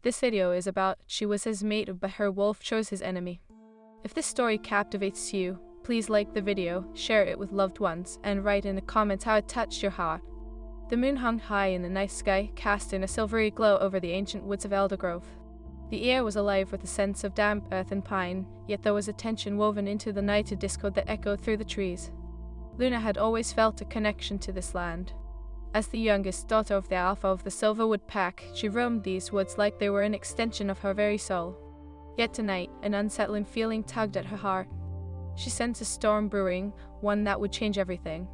This video is about she was his mate but her wolf chose his enemy. If this story captivates you, please like the video, share it with loved ones, and write in the comments how it touched your heart. The moon hung high in the night sky, casting a silvery glow over the ancient woods of Eldergrove. The air was alive with the sense of damp earth and pine, yet there was a tension woven into the night, a discord that echoed through the trees. Luna had always felt a connection to this land. As the youngest daughter of the alpha of the Silverwood pack, she roamed these woods like they were an extension of her very soul. Yet tonight, an unsettling feeling tugged at her heart. She sensed a storm brewing, one that would change everything.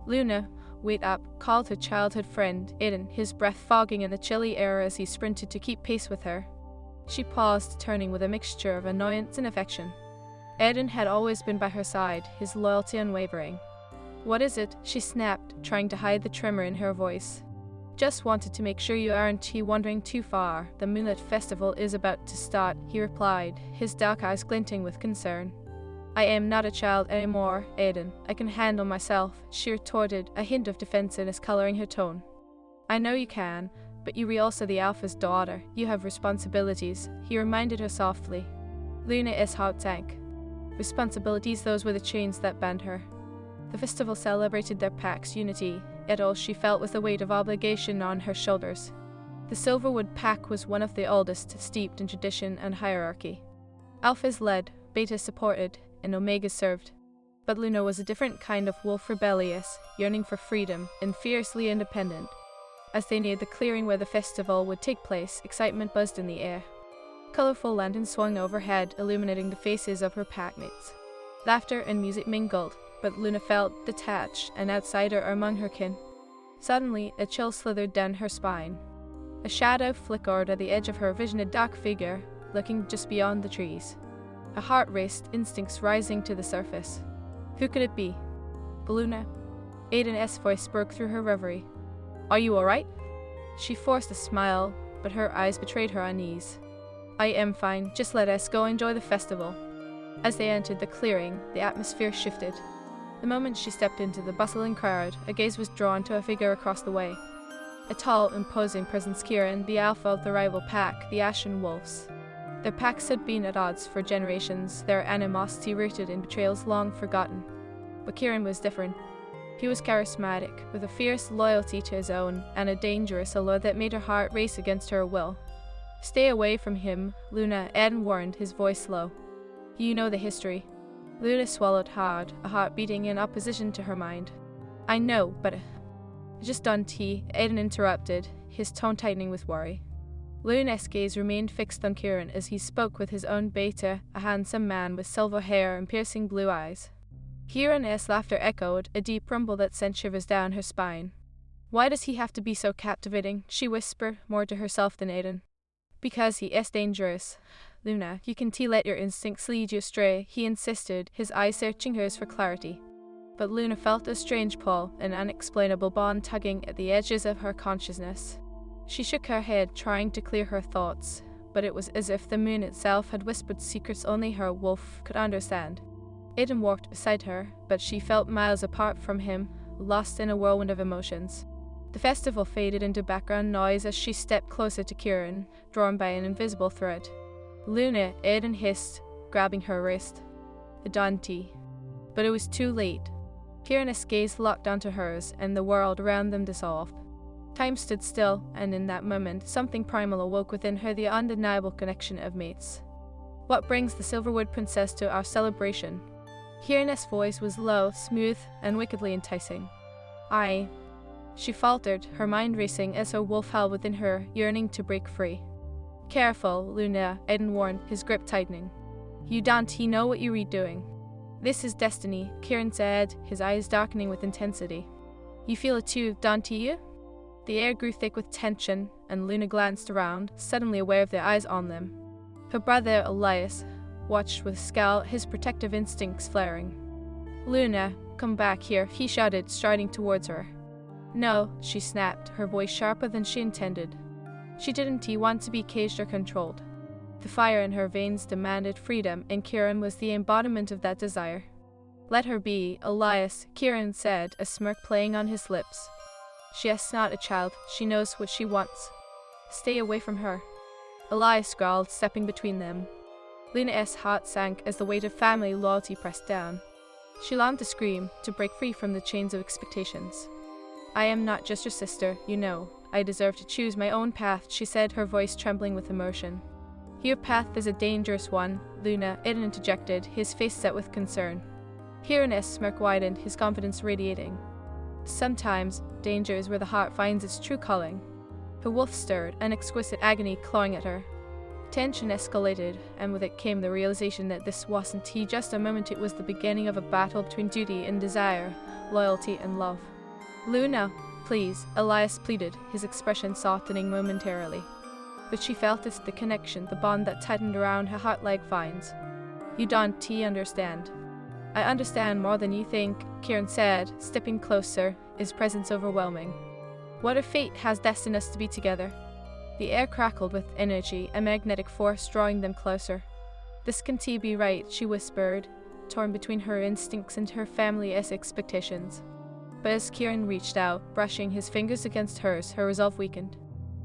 "Luna, wait up," called her childhood friend, Aiden, his breath fogging in the chilly air as he sprinted to keep pace with her. She paused, turning with a mixture of annoyance and affection. Aiden had always been by her side, his loyalty unwavering. "What is it?" she snapped, trying to hide the tremor in her voice. "Just wanted to make sure you aren't wandering too far. The Moonlit Festival is about to start," he replied, his dark eyes glinting with concern. "I am not a child anymore, Aiden. I can handle myself," she retorted, a hint of defensiveness coloring her tone. "I know you can, but you're also the Alpha's daughter. You have responsibilities," he reminded her softly. Luna's heart sank. Responsibilities, those were the chains that bound her. The festival celebrated their pack's unity, yet all she felt was the weight of obligation on her shoulders. The Silverwood pack was one of the oldest, steeped in tradition and hierarchy. Alphas led, Betas supported, and Omegas served. But Luna was a different kind of wolf, rebellious, yearning for freedom, and fiercely independent. As they neared the clearing where the festival would take place, excitement buzzed in the air. Colorful lanterns swung overhead, illuminating the faces of her packmates. Laughter and music mingled, but Luna felt detached, an outsider among her kin. Suddenly, a chill slithered down her spine. A shadow flickered at the edge of her vision, a dark figure, looking just beyond the trees. Her heart raced, instincts rising to the surface. Who could it be? Luna? Aiden's voice broke through her reverie. "Are you alright?" She forced a smile, but her eyes betrayed her unease. "I am fine, just let us go enjoy the festival." As they entered the clearing, the atmosphere shifted. The moment she stepped into the bustling crowd, a gaze was drawn to a figure across the way. A tall, imposing presence, Kieran, the alpha of the rival pack, the Ashen Wolves. Their packs had been at odds for generations, their animosity rooted in betrayals long forgotten. But Kieran was different. He was charismatic, with a fierce loyalty to his own, and a dangerous allure that made her heart race against her will. "Stay away from him, Luna," Aiden warned, his voice low. "You know the history." Luna swallowed hard, a heart beating in opposition to her mind. "I know, but..." "Just don't," Aiden interrupted, his tone tightening with worry. Luna's gaze remained fixed on Kieran as he spoke with his own beta, a handsome man with silver hair and piercing blue eyes. Kieran's laughter echoed, a deep rumble that sent shivers down her spine. "Why does he have to be so captivating?" she whispered, more to herself than Aiden. "Because he is dangerous. Luna, you can let your instincts lead you astray," he insisted, his eyes searching hers for clarity. But Luna felt a strange pull, an unexplainable bond tugging at the edges of her consciousness. She shook her head, trying to clear her thoughts, but it was as if the moon itself had whispered secrets only her wolf could understand. Aiden walked beside her, but she felt miles apart from him, lost in a whirlwind of emotions. The festival faded into background noise as she stepped closer to Kieran, drawn by an invisible thread. "Luna," Aiden hissed, grabbing her wrist. "Adante." But it was too late. Kieran's gaze locked onto hers, and the world around them dissolved. Time stood still, and in that moment, something primal awoke within her, the undeniable connection of mates. "What brings the Silverwood Princess to our celebration?" Kieran's voice was low, smooth, and wickedly enticing. "I..." She faltered, her mind racing as her wolf howled within her, yearning to break free. "Careful, Luna," Aiden warned, his grip tightening. "You don't know what you're doing." "This is destiny," Kieran said, his eyes darkening with intensity. "You feel it too, don't you?" The air grew thick with tension, and Luna glanced around, suddenly aware of their eyes on them. Her brother, Elias, watched with a scowl, his protective instincts flaring. "Luna, come back here," he shouted, striding towards her. "No," she snapped, her voice sharper than she intended. She didn't want to be caged or controlled. The fire in her veins demanded freedom, and Kieran was the embodiment of that desire. "Let her be, Elias," Kieran said, a smirk playing on his lips. "She is not a child, she knows what she wants. Stay away from her." Elias growled, stepping between them. Luna's heart sank as the weight of family loyalty pressed down. She longed to scream, to break free from the chains of expectations. I am not just your sister, you know. I deserve to choose my own path, she said, her voice trembling with emotion. Your path is a dangerous one, Luna, Eden interjected, his face set with concern. Kieran's smirk widened, his confidence radiating. Sometimes, danger is where the heart finds its true calling. Her wolf stirred, an exquisite agony clawing at her. Tension escalated, and with it came the realization that this wasn't just a moment, it was the beginning of a battle between duty and desire, loyalty and love. Luna, please, Elias pleaded, his expression softening momentarily. But she felt the connection, the bond that tightened around her heart like vines. You don't understand. I understand more than you think, Kieran said, stepping closer, his presence overwhelming. What if fate has destined us to be together? The air crackled with energy, a magnetic force drawing them closer. This can't be right, she whispered, torn between her instincts and her family's expectations. But as Kieran reached out, brushing his fingers against hers, her resolve weakened.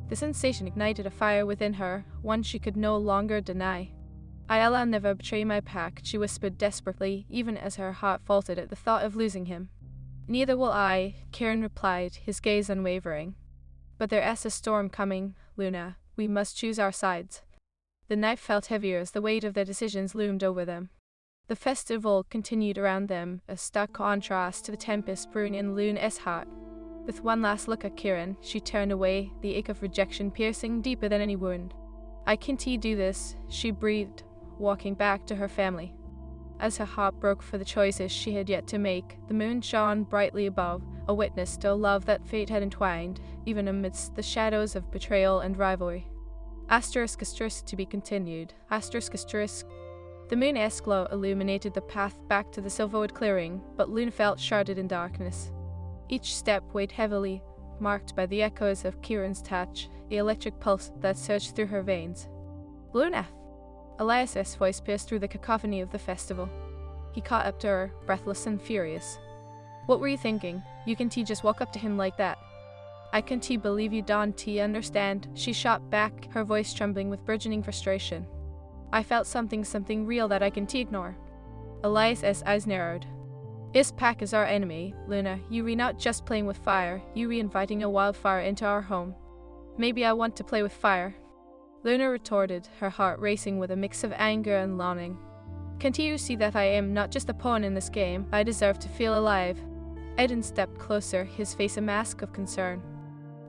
The sensation ignited a fire within her, one she could no longer deny. I'll never betray my pack, she whispered desperately, even as her heart faltered at the thought of losing him. Neither will I, Kieran replied, his gaze unwavering. But there is a storm coming, Luna. We must choose our sides. The night felt heavier as the weight of their decisions loomed over them. The festival continued around them, a stark contrast to the tempest brewing in Luna's heart. With one last look at Kieran, she turned away, the ache of rejection piercing deeper than any wound. I can't do this, she breathed, walking back to her family. As her heart broke for the choices she had yet to make, the moon shone brightly above, a witness to a love that fate had entwined, even amidst the shadows of betrayal and rivalry. Asterisk to be continued. The moon's glow illuminated the path back to the Silverwood clearing, but Luna felt shrouded in darkness. Each step weighed heavily, marked by the echoes of Kieran's touch, the electric pulse that surged through her veins. Luna! Elias's voice pierced through the cacophony of the festival. He caught up to her, breathless and furious. What were you thinking? You can't just walk up to him like that. I can't believe you don't understand, she shot back, her voice trembling with burgeoning frustration. I felt something real that I can't ignore. Elias's eyes narrowed. This pack is our enemy, Luna. You re not just playing with fire, you re-inviting a wildfire into our home. Maybe I want to play with fire. Luna retorted, her heart racing with a mix of anger and longing. Can't you see that I am not just a pawn in this game? I deserve to feel alive. Eden stepped closer, his face a mask of concern.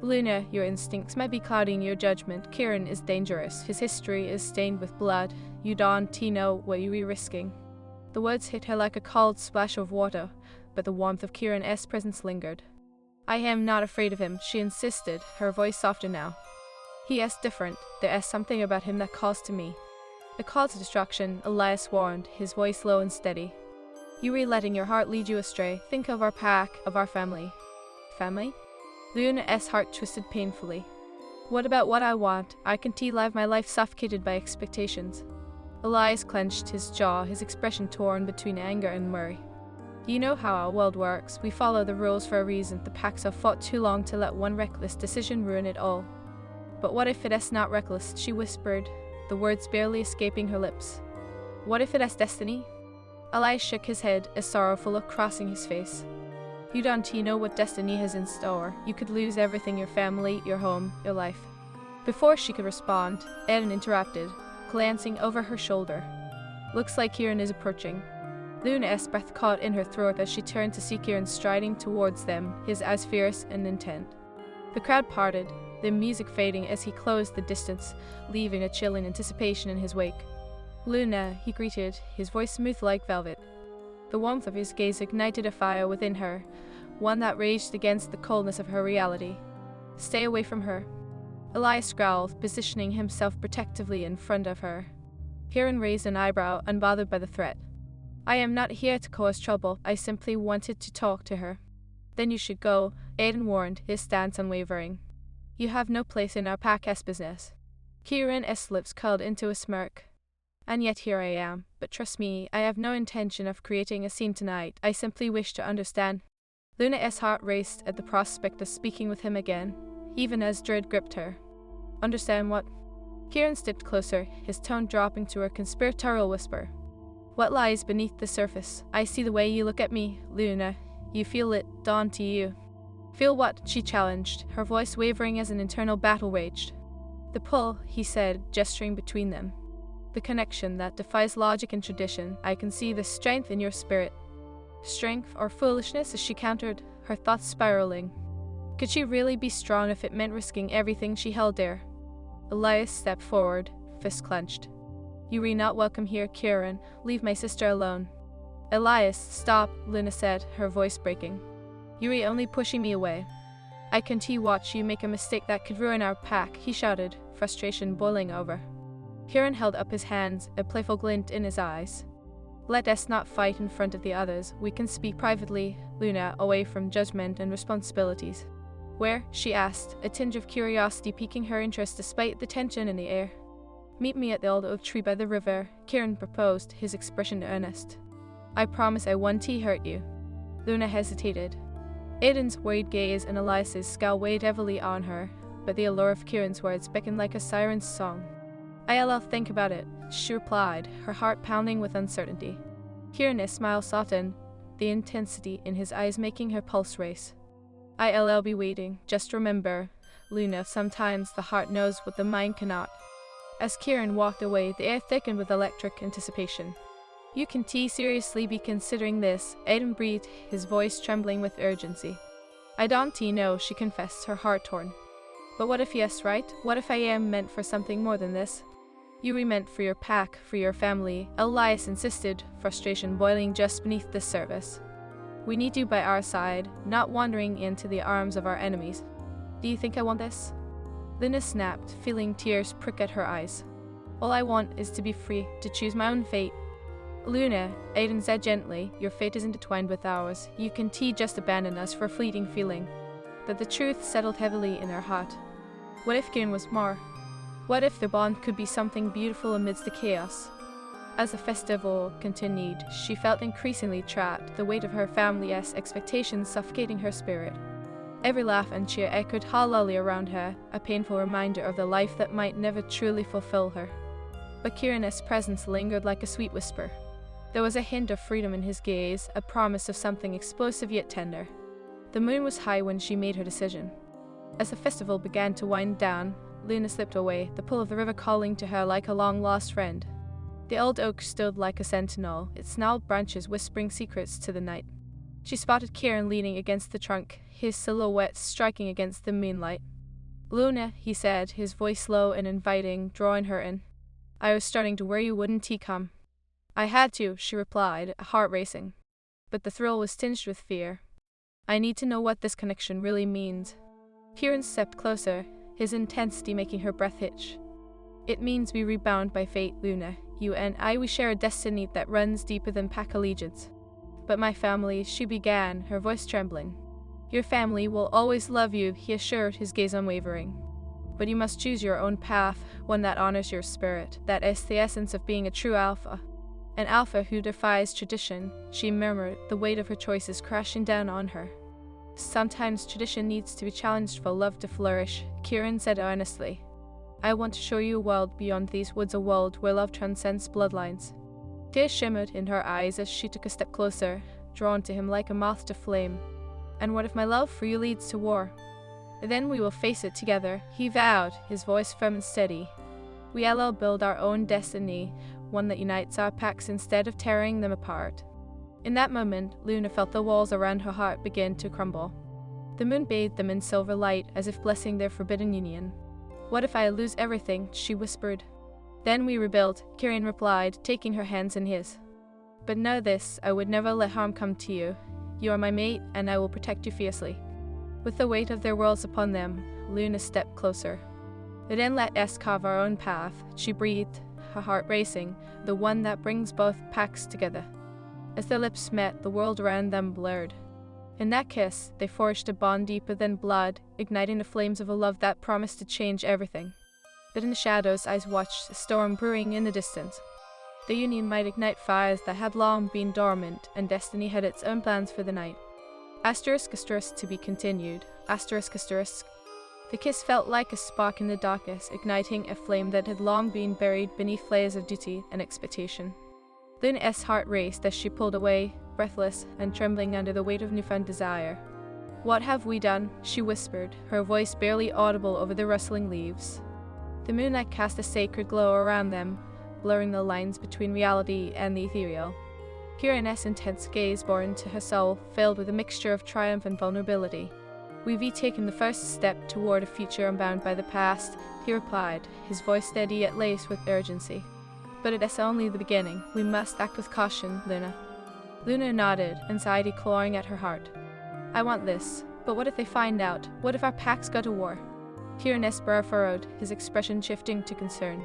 Luna, your instincts might be clouding your judgment. Kieran is dangerous. His history is stained with blood. You don't know what you are risking. The words hit her like a cold splash of water, but the warmth of Kieran's presence lingered. I am not afraid of him, she insisted, her voice softer now. He is different. There is something about him that calls to me. A call to destruction, Elias warned, his voice low and steady. You are letting your heart lead you astray. Think of our pack, of our family. Family? Luna's heart twisted painfully. What about what I want? I can't live my life suffocated by expectations. Elias clenched his jaw, his expression torn between anger and worry. You know how our world works. We follow the rules for a reason. The packs have fought too long to let one reckless decision ruin it all. But what if it is not reckless? She whispered, the words barely escaping her lips. What if it is destiny? Elias shook his head, a sorrowful look crossing his face. You don't know what destiny has in store. You could lose everything, your family, your home, your life. Before she could respond, Eden interrupted, glancing over her shoulder. Looks like Kieran is approaching. Luna's breath caught in her throat as she turned to see Kieran striding towards them, his eyes fierce and intent. The crowd parted, the music fading as he closed the distance, leaving a chilling anticipation in his wake. Luna, he greeted, his voice smooth like velvet. The warmth of his gaze ignited a fire within her, one that raged against the coldness of her reality. Stay away from her. Elias growled, positioning himself protectively in front of her. Kieran raised an eyebrow, unbothered by the threat. I am not here to cause trouble. I simply wanted to talk to her. Then you should go, Aiden warned, his stance unwavering. You have no place in our pack's business. Kieran's lips curled into a smirk. And yet here I am. But trust me, I have no intention of creating a scene tonight. I simply wish to understand. Luna's heart raced at the prospect of speaking with him again, even as dread gripped her. Understand what? Kieran stepped closer, his tone dropping to a conspiratorial whisper. What lies beneath the surface? I see the way you look at me, Luna. You feel it dawn to you. Feel what? She challenged, her voice wavering as an internal battle raged. The pull, he said, gesturing between them. The connection that defies logic and tradition. I can see the strength in your spirit. Strength or foolishness, as she countered, her thoughts spiraling. Could she really be strong if it meant risking everything she held dear? Elias stepped forward, fist clenched. You are not welcome here, Kieran. Leave my sister alone. Elias, stop, Luna said, her voice breaking. You are only pushing me away. I can't watch you make a mistake that could ruin our pack, he shouted, frustration boiling over. Kieran held up his hands, a playful glint in his eyes. Let us not fight in front of the others. We can speak privately, Luna, away from judgment and responsibilities. Where? She asked, a tinge of curiosity piquing her interest despite the tension in the air. Meet me at the old oak tree by the river, Kieran proposed, his expression earnest. I promise I won't hurt you. Luna hesitated. Aiden's worried gaze and Elias's scowl weighed heavily on her, but the allure of Kieran's words beckoned like a siren's song. I'll think about it, she replied, her heart pounding with uncertainty. Kieran's smile softened, the intensity in his eyes making her pulse race. I'll be waiting. Just remember, Luna, sometimes the heart knows what the mind cannot. As Kieran walked away, the air thickened with electric anticipation. You can seriously be considering this? Aiden breathed, his voice trembling with urgency. I don't know, she confessed, her heart torn. But what if yes, right? What if I am meant for something more than this? You were meant for your pack, for your family, Elias insisted, frustration boiling just beneath the surface. We need you by our side, not wandering into the arms of our enemies. Do you think I want this? Luna snapped, feeling tears prick at her eyes. All I want is to be free, to choose my own fate. Luna, Aiden said gently, your fate is intertwined with ours. You can just abandon us for a fleeting feeling. But the truth settled heavily in her heart. What if Kieran was more? What if the bond could be something beautiful amidst the chaos? As the festival continued, she felt increasingly trapped, the weight of her family's expectations suffocating her spirit. Every laugh and cheer echoed hollowly around her, a painful reminder of the life that might never truly fulfill her. But Kieran's presence lingered like a sweet whisper. There was a hint of freedom in his gaze, a promise of something explosive yet tender. The moon was high when she made her decision. As the festival began to wind down, Luna slipped away, the pull of the river calling to her like a long-lost friend. The old oak stood like a sentinel, its gnarled branches whispering secrets to the night. She spotted Kieran leaning against the trunk, his silhouette striking against the moonlight. Luna, he said, his voice low and inviting, drawing her in. I was starting to worry you wouldn't come. I had to, she replied, heart racing. But the thrill was tinged with fear. I need to know what this connection really means. Kieran stepped closer, his intensity making her breath hitch. It means we rebound by fate, Luna. You and I, we share a destiny that runs deeper than pack allegiance. But my family, she began, her voice trembling. Your family will always love you, he assured, his gaze unwavering. But you must choose your own path, one that honors your spirit. That is the essence of being a true alpha. An alpha who defies tradition, she murmured, the weight of her choices crashing down on her. Sometimes tradition needs to be challenged for love to flourish, Kieran said earnestly. I want to show you a world beyond these woods, a world where love transcends bloodlines. Tears shimmered in her eyes as she took a step closer, drawn to him like a moth to flame. And what if my love for you leads to war? Then we will face it together, he vowed, his voice firm and steady. We'll build our own destiny, one that unites our packs instead of tearing them apart. In that moment, Luna felt the walls around her heart begin to crumble. The moon bathed them in silver light, as if blessing their forbidden union. What if I lose everything? She whispered. Then we rebuild, Kieran replied, taking her hands in his. But know this, I would never let harm come to you. You are my mate, and I will protect you fiercely. With the weight of their worlds upon them, Luna stepped closer. Then let us carve our own path, she breathed, her heart racing, the one that brings both packs together. As their lips met, the world around them blurred. In that kiss, they forged a bond deeper than blood, igniting the flames of a love that promised to change everything. But in the shadows, eyes watched a storm brewing in the distance. The union might ignite fires that had long been dormant, and destiny had its own plans for the night. *** to be continued. ***. The kiss felt like a spark in the darkness, igniting a flame that had long been buried beneath layers of duty and expectation. Luna's heart raced as she pulled away, breathless and trembling under the weight of newfound desire. "What have we done?" she whispered, her voice barely audible over the rustling leaves. The moonlight cast a sacred glow around them, blurring the lines between reality and the ethereal. Kieran's intense gaze bore into her soul, filled with a mixture of triumph and vulnerability. "We've taken the first step toward a future unbound by the past," he replied, his voice steady yet laced with urgency. "But it is only the beginning. We must act with caution, Luna." Luna nodded, anxiety clawing at her heart. "I want this, but what if they find out? What if our packs go to war?" Kieran's brow furrowed, his expression shifting to concern.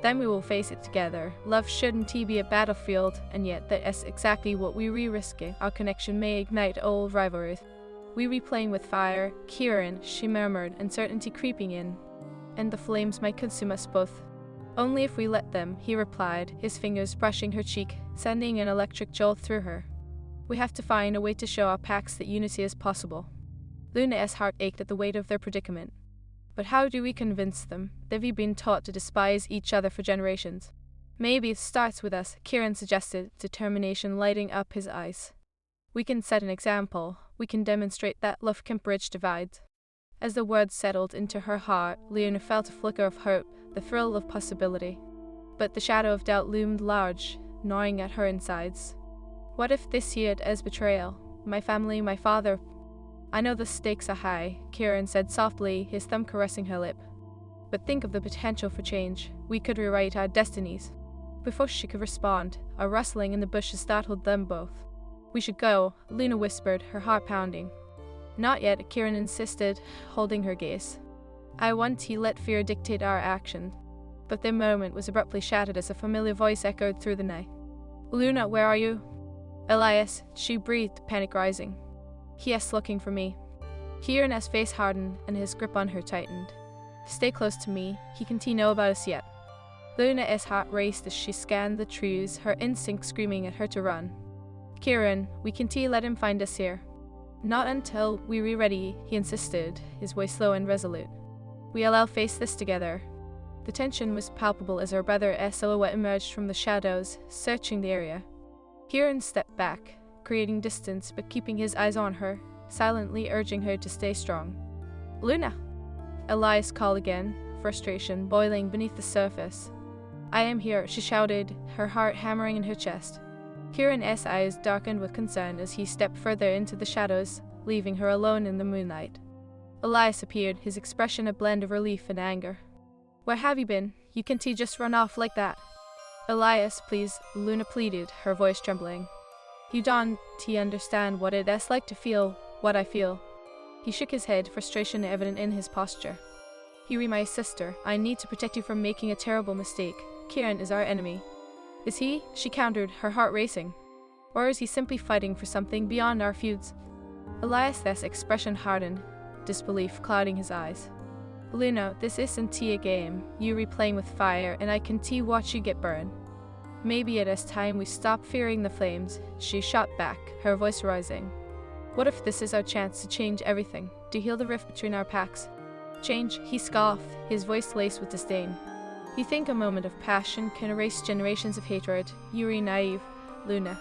"Then we will face it together. Love shouldn't be a battlefield, and yet that is exactly what we risk. Our connection may ignite old rivalries. We replaying with fire, Kieran," she murmured, uncertainty creeping in. "And the flames might consume us both." "Only if we let them," he replied, his fingers brushing her cheek, sending an electric jolt through her. "We have to find a way to show our packs that unity is possible." Luna's heart ached at the weight of their predicament. But how do we convince them? They've been taught to despise each other for generations. "Maybe it starts with us," Kieran suggested, determination lighting up his eyes. "We can set an example. We can demonstrate that love can bridge divides." As the words settled into her heart, Luna felt a flicker of hope, the thrill of possibility. But the shadow of doubt loomed large, gnawing at her insides. What if this here is betrayal? My family, my father. "I know the stakes are high," Kieran said softly, his thumb caressing her lip. "But think of the potential for change. We could rewrite our destinies." Before she could respond, a rustling in the bushes startled them both. "We should go," Luna whispered, her heart pounding. "Not yet," Kieran insisted, holding her gaze. "I want to let fear dictate our action." But their moment was abruptly shattered as a familiar voice echoed through the night. "Luna, where are you?" "Elias," she breathed, panic rising. "He is looking for me." Kieran's face hardened and his grip on her tightened. "Stay close to me. He can't know about us yet." Luna's heart raced as she scanned the trees, her instinct screaming at her to run. "Kieran, we can't let him find us here." "Not until we're ready," he insisted, his voice slow and resolute. "We'll face this together." The tension was palpable as her brother's silhouette emerged from the shadows, searching the area. Kieran stepped back, creating distance but keeping his eyes on her, silently urging her to stay strong. "Luna!" Elias called again, frustration boiling beneath the surface. "I am here," she shouted, her heart hammering in her chest. Kieran's eyes darkened with concern as he stepped further into the shadows, leaving her alone in the moonlight. Elias appeared, his expression a blend of relief and anger. "Where have you been? You can't just run off like that." "Elias, please," Luna pleaded, her voice trembling. "You don't understand what it is like to feel what I feel." He shook his head, frustration evident in his posture. "You're my sister. I need to protect you from making a terrible mistake. Kieran is our enemy." "Is he?" she countered, her heart racing. "Or is he simply fighting for something beyond our feuds?" Elias's expression hardened, disbelief clouding his eyes. "Luna, this isn't a game. You're playing with fire, and I can watch you get burned." "Maybe it is time we stop fearing the flames," she shot back, her voice rising. "What if this is our chance to change everything, to heal the rift between our packs?" "Change?" he scoffed, his voice laced with disdain. "You think a moment of passion can erase generations of hatred? You're naive, Luna."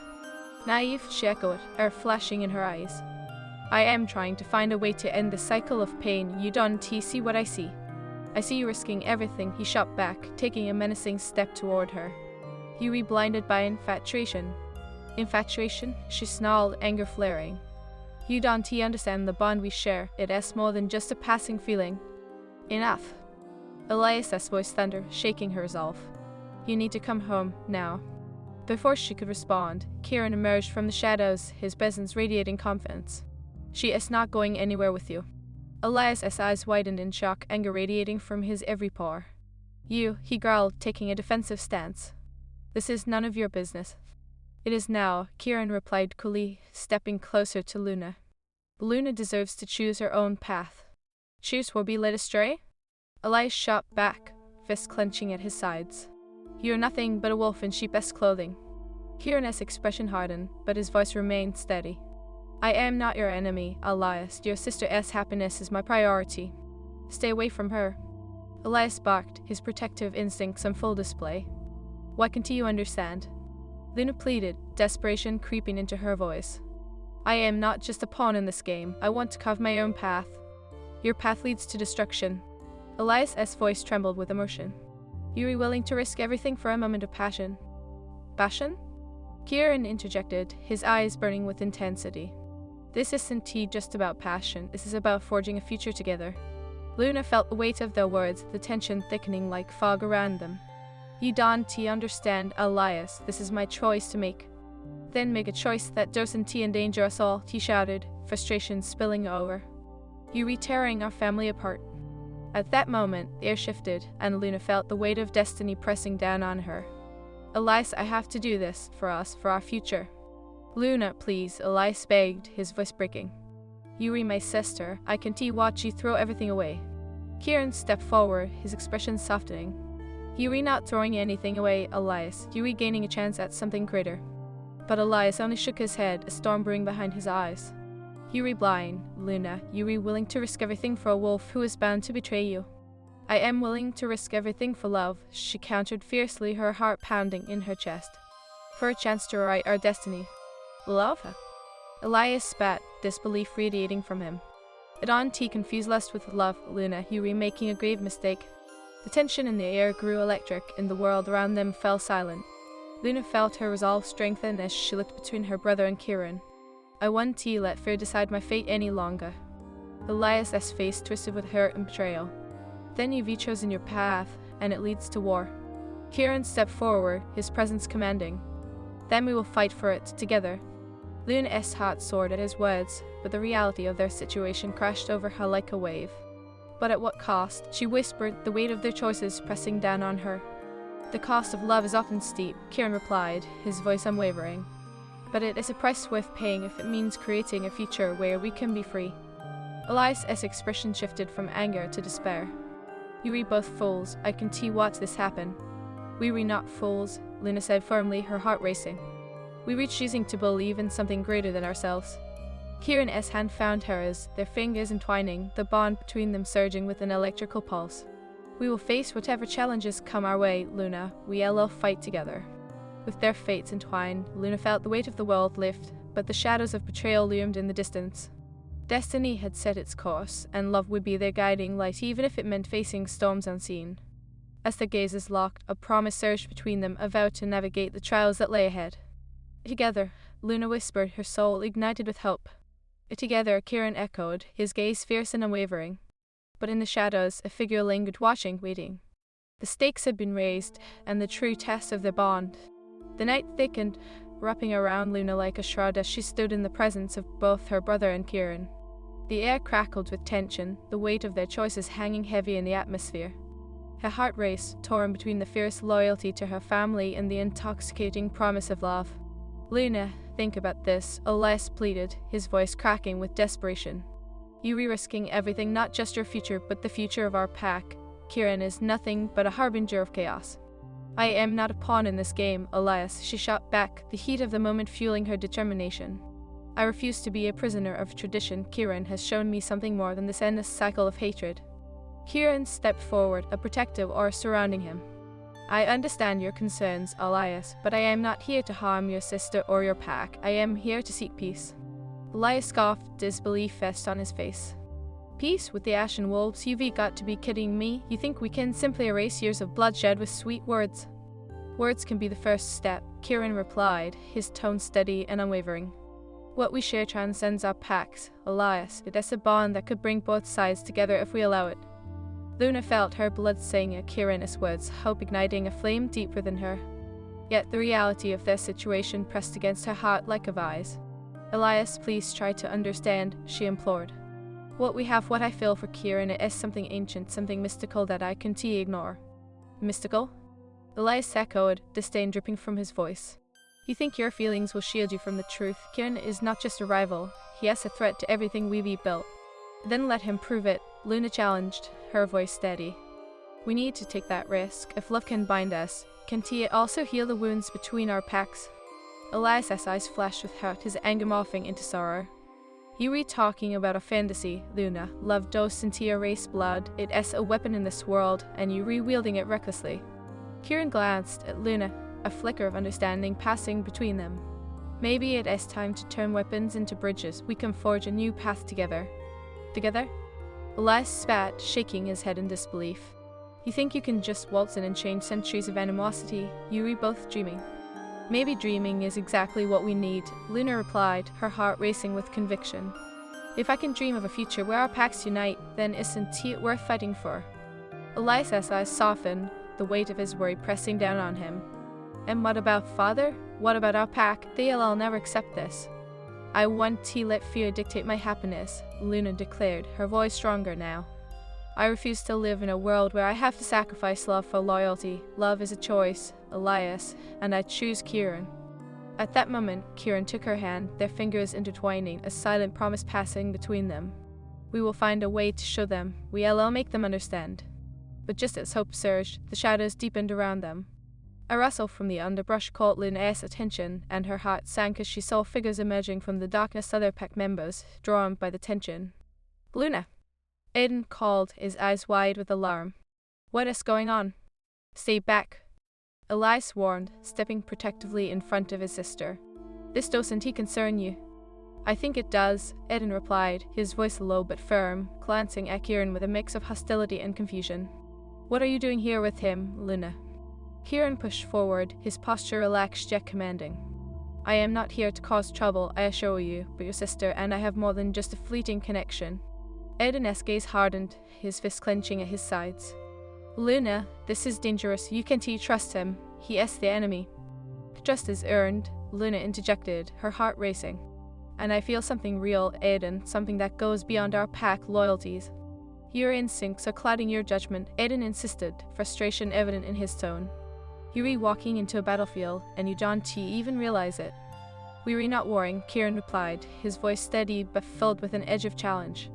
"Naive?" she echoed, air flashing in her eyes. "I am trying to find a way to end the cycle of pain. You don't see what I see." "I see you risking everything," he shot back, taking a menacing step toward her. "You were blinded by infatuation." "Infatuation?" she snarled, anger flaring. "You don't understand the bond we share. It is more than just a passing feeling." "Enough." Elias's voice thundered, shaking her resolve. "You need to come home, now." Before she could respond, Kieran emerged from the shadows, his presence radiating confidence. "She is not going anywhere with you." Elias's eyes widened in shock, anger radiating from his every pore. "You," he growled, taking a defensive stance. "This is none of your business." "It is now," Kieran replied coolly, stepping closer to Luna. "Luna deserves to choose her own path." "Choose or be led astray?" Elias shot back, fist clenching at his sides. "You're nothing but a wolf in sheep's clothing." Kieran's expression hardened, but his voice remained steady. "I am not your enemy, Elias. Your sister's happiness is my priority." Stay away from her. Elias barked, his protective instincts on full display. Why can't you understand? Luna pleaded, desperation creeping into her voice. I am not just a pawn in this game. I want to carve my own path. Your path leads to destruction. Elias's voice trembled with emotion. You are willing to risk everything for a moment of passion. Passion? Kieran interjected, his eyes burning with intensity. This isn't just about passion, this is about forging a future together. Luna felt the weight of their words, the tension thickening like fog around them. You don't understand, Elias, this is my choice to make. Then make a choice that doesn't endanger us all, he shouted, frustration spilling over. You are tearing our family apart. At that moment, the air shifted, and Luna felt the weight of destiny pressing down on her. Elias, I have to do this, for us, for our future. Luna, please, Elias begged, his voice breaking. You are my sister, I can't watch you throw everything away. Kieran stepped forward, his expression softening. You are not throwing anything away, Elias, you are gaining a chance at something greater. But Elias only shook his head, a storm brewing behind his eyes. You are blind, Luna, you are willing to risk everything for a wolf who is bound to betray you. I am willing to risk everything for love, she countered fiercely, her heart pounding in her chest. For a chance to write our destiny. Love? Elias spat, disbelief radiating from him. It aren't confused lust with love, Luna, you are making a grave mistake. The tension in the air grew electric, and the world around them fell silent. Luna felt her resolve strengthen as she looked between her brother and Kieran. I won't let fear decide my fate any longer. Elias's face twisted with hurt and betrayal. Then you've chosen your path, and it leads to war. Kieran stepped forward, his presence commanding. Then we will fight for it, together. Luna's heart soared at his words, but the reality of their situation crashed over her like a wave. But at what cost? She whispered, the weight of their choices pressing down on her. The cost of love is often steep, Kieran replied, his voice unwavering. But it is a price worth paying if it means creating a future where we can be free. Elias's expression shifted from anger to despair. You are both fools, I can watch this happen. We were not fools, Luna said firmly, her heart racing. We were choosing to believe in something greater than ourselves. Kieran's hand found hers, their fingers entwining, the bond between them surging with an electrical pulse. We will face whatever challenges come our way, Luna. We'll fight together. With their fates entwined, Luna felt the weight of the world lift, but the shadows of betrayal loomed in the distance. Destiny had set its course, and love would be their guiding light even if it meant facing storms unseen. As their gazes locked, a promise surged between them, a vow to navigate the trials that lay ahead. Together, Luna whispered, her soul ignited with hope. Together, Kieran echoed, his gaze fierce and unwavering. But in the shadows, a figure lingered watching, waiting. The stakes had been raised, and the true test of their bond. The night thickened, wrapping around Luna like a shroud as she stood in the presence of both her brother and Kieran. The air crackled with tension, the weight of their choices hanging heavy in the atmosphere. Her heart raced, torn between the fierce loyalty to her family and the intoxicating promise of love. Luna, think about this, Elias pleaded, his voice cracking with desperation. You are risking everything, not just your future, but the future of our pack. Kieran is nothing but a harbinger of chaos. I am not a pawn in this game, Elias, she shot back, the heat of the moment fueling her determination. I refuse to be a prisoner of tradition. Kieran has shown me something more than this endless cycle of hatred. Kieran stepped forward, a protective aura surrounding him. I understand your concerns, Elias, but I am not here to harm your sister or your pack. I am here to seek peace. Elias scoffed, disbelief fest on his face. Peace with the Ashen Wolves? You've got to be kidding me. You think we can simply erase years of bloodshed with sweet words? Words can be the first step, Kieran replied, his tone steady and unwavering. What we share transcends our packs, Elias. It is a bond that could bring both sides together if we allow it. Luna felt her blood sing at Kieran's words, hope igniting a flame deep within her. Yet the reality of their situation pressed against her heart like a vise. Elias, please try to understand, she implored. What I feel for Kieran is something ancient, something mystical that I can't ignore. Mystical? Elias echoed, disdain dripping from his voice. You think your feelings will shield you from the truth? Kieran is not just a rival, he is a threat to everything we've built. Then let him prove it, Luna challenged, her voice steady. We need to take that risk. If love can bind us, can it also heal the wounds between our packs? Elias's eyes flashed with hurt, his anger morphing into sorrow. You re talking about a fantasy, Luna. Love dose into your race blood. It is a weapon in this world, and you re-wielding it recklessly. Kieran glanced at Luna, a flicker of understanding passing between them. Maybe it is time to turn weapons into bridges. We can forge a new path together. Together? Elias spat, shaking his head in disbelief. You think you can just waltz in and change centuries of animosity? You re both dreaming. Maybe dreaming is exactly what we need, Luna replied, her heart racing with conviction. If I can dream of a future where our packs unite, then isn't it worth fighting for? Elias's eyes softened, the weight of his worry pressing down on him. And what about father? What about our pack? They'll never accept this. I want to let fear dictate my happiness, Luna declared, her voice stronger now. I refuse to live in a world where I have to sacrifice love for loyalty. Love is a choice, Elias, and I choose Kieran. At that moment, Kieran took her hand, their fingers intertwining, a silent promise passing between them. We will find a way to show them. We'll make them understand. But just as hope surged, the shadows deepened around them. A rustle from the underbrush caught Luna's attention, and her heart sank as she saw figures emerging from the darkness, other pack members, drawn by the tension. Luna! Aiden called, his eyes wide with alarm. What is going on? Stay back, Elias warned, stepping protectively in front of his sister. This doesn't concern you. I think it does, Aiden replied, his voice low but firm, glancing at Kieran with a mix of hostility and confusion. What are you doing here with him, Luna? Kieran pushed forward, his posture relaxed yet commanding. I am not here to cause trouble, I assure you, but your sister and I have more than just a fleeting connection. Aiden's gaze hardened, his fist clenching at his sides. Luna, this is dangerous. You can't trust him. He is the enemy. Trust is earned, Luna interjected, her heart racing. And I feel something real, Aiden, something that goes beyond our pack loyalties. Your instincts are clouding your judgment, Aiden insisted, frustration evident in his tone. You re walking into a battlefield, and you don't even realize it. We re not warring, Kieran replied, his voice steady but filled with an edge of challenge.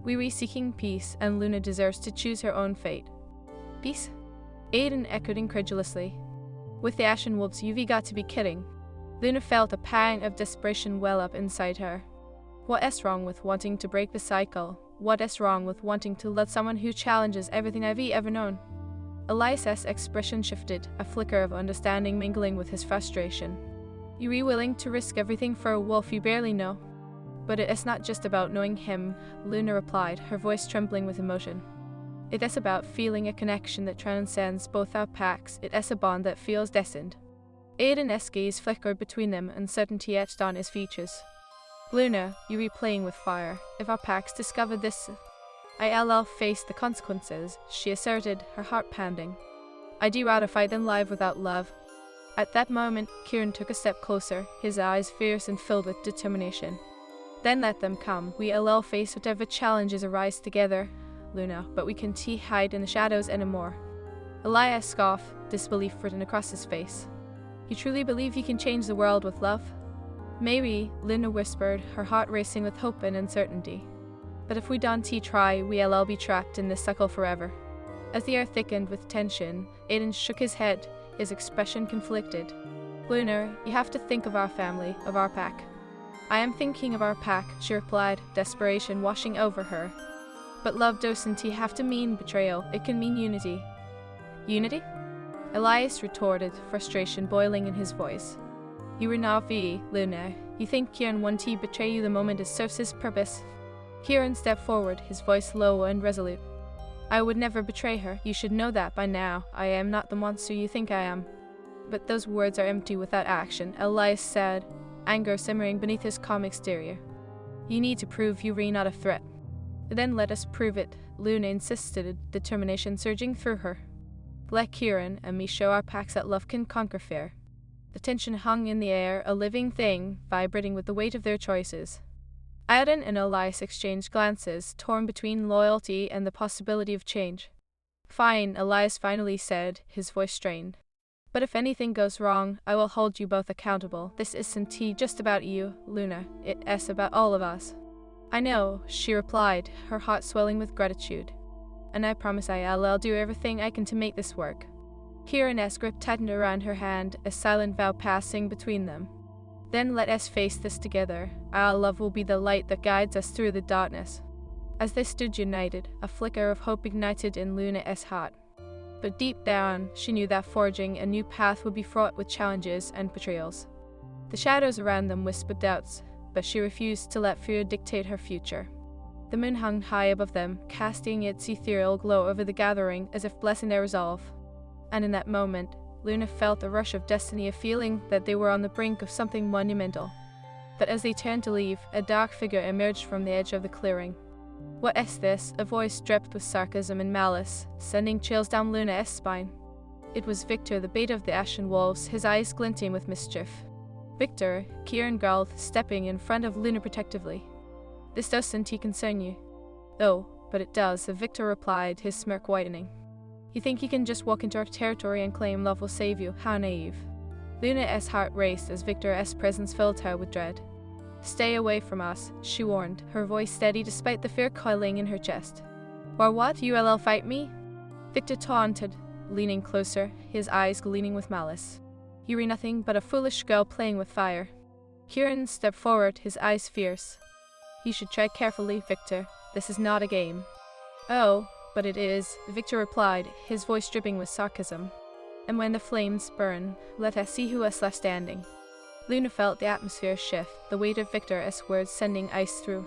We re seeking peace, and Luna deserves to choose her own fate. Peace? Aiden echoed incredulously. With the Ashen Wolves, you've got to be kidding. Luna felt a pang of desperation well up inside her. What is wrong with wanting to break the cycle? What is wrong with wanting to let someone who challenges everything I've ever known? Elias's expression shifted, a flicker of understanding mingling with his frustration. You're willing to risk everything for a wolf you barely know? But it is not just about knowing him, Luna replied, her voice trembling with emotion. It is about feeling a connection that transcends both our packs. It is a bond that feels destined. Aiden's gaze flickered between them, uncertainty etched on his features. Luna, you're replaying with fire. If our packs discover this, I'll face the consequences, she asserted, her heart pounding. I'd rather fight than live without love. At that moment, Kieran took a step closer, his eyes fierce and filled with determination. Then let them come. We'll face whatever challenges arise together, Luna, but we can't hide in the shadows anymore. Elias scoffed, disbelief written across his face. You truly believe you can change the world with love? Maybe, Luna whispered, her heart racing with hope and uncertainty. But if we don't try, we'll be trapped in this cycle forever. As the air thickened with tension, Aiden shook his head, his expression conflicted. Luna, you have to think of our family, of our pack. I am thinking of our pack, she replied, desperation washing over her. But love doesn't have to mean betrayal, it can mean unity. Unity? Elias retorted, frustration boiling in his voice. You were not Luna. You think Kieran won't betray you the moment it serves his purpose? Kieran stepped forward, his voice low and resolute. I would never betray her, you should know that by now. I am not the monster you think I am. But those words are empty without action, Elias said, anger simmering beneath his calm exterior. You need to prove you're not a threat. Then let us prove it, Luna insisted, determination surging through her. Let Kieran and me show our packs that love can conquer fear. The tension hung in the air, a living thing, vibrating with the weight of their choices. Aiden and Elias exchanged glances, torn between loyalty and the possibility of change. Fine, Elias finally said, his voice strained. But if anything goes wrong, I will hold you both accountable. This isn't just about you, Luna. It is about all of us. I know, she replied, her heart swelling with gratitude. And I promise I'll do everything I can to make this work. Kieran's grip tightened around her hand, a silent vow passing between them. Then let us face this together. Our love will be the light that guides us through the darkness. As they stood united, a flicker of hope ignited in Luna's heart. But deep down, she knew that forging a new path would be fraught with challenges and betrayals. The shadows around them whispered doubts, but she refused to let fear dictate her future. The moon hung high above them, casting its ethereal glow over the gathering as if blessing their resolve. And in that moment, Luna felt a rush of destiny, a feeling that they were on the brink of something monumental. But as they turned to leave, a dark figure emerged from the edge of the clearing. "What is this?" a voice dripped with sarcasm and malice, sending chills down Luna's spine. It was Victor, the bait of the Ashen Wolves, his eyes glinting with mischief. "Victor," Kieran growled, stepping in front of Luna protectively. "This doesn't concern you." "Oh, but it does," Victor replied, his smirk widening. "You think you can just walk into our territory and claim love will save you? How naive." Luna's heart raced as Victor's presence filled her with dread. "Stay away from us," she warned, her voice steady despite the fear coiling in her chest. "Or what? You'll fight me?" Victor taunted, leaning closer, his eyes gleaming with malice. "You're nothing but a foolish girl playing with fire." Kieran stepped forward, his eyes fierce. "You should tread carefully, Victor. This is not a game." "Oh, but it is," Victor replied, his voice dripping with sarcasm. "And when the flames burn, let us see who is left standing." Luna felt the atmosphere shift, the weight of Victor's words sending ice through